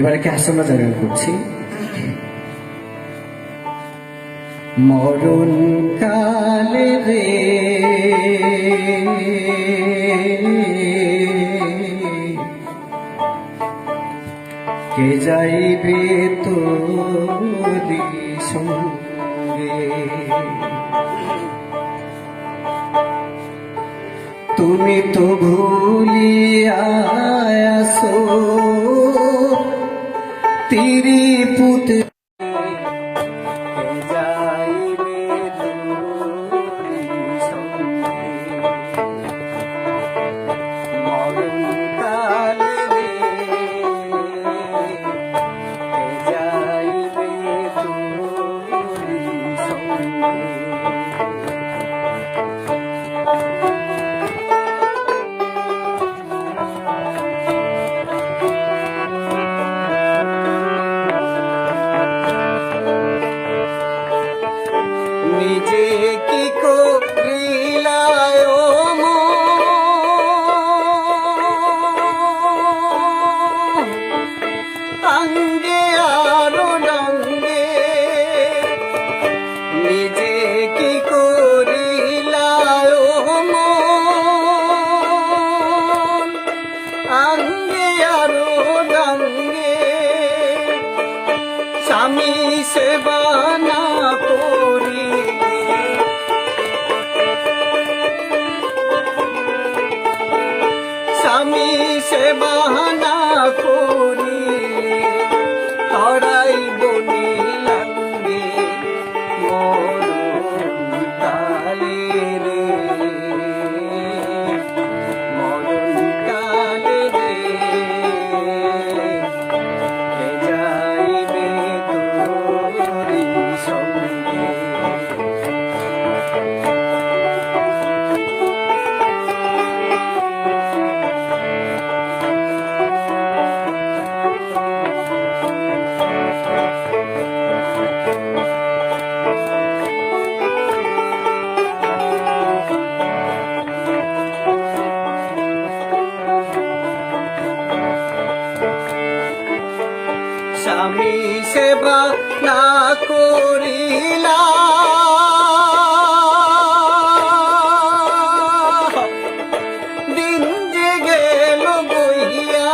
এবারে কি আসন্ন জায়গা করছি। মরণ কালে রে কে যাইবে তোরি সঙ্গে, তুমি তো ভুলিয়া আসো তিরি পুতে নিজে কি করিলায় আঙ্গে আরো ডাঙ্গে, নিজে কি করিলায় আঙ্গে আরো ডাঙ্গে, স্বামী সেবা না করি স্বামী সেবা না করি তরাই বনি লাগে মরণ কালে রে, মরণ কালে রে কে যাইবে তোরি সঙ্গে। স্বামী সেবা না করিলা দিন যে গেল বইয়া,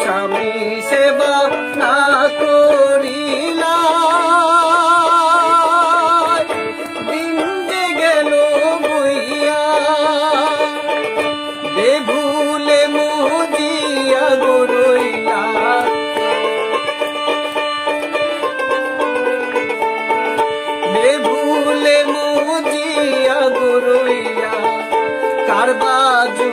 স্বামী সেবা না করিলা দিন যে গেল বইয়া, বেভুলে মুজিয়া গরইলা বেভুলে মুজিয়া গরইলা কার বাজু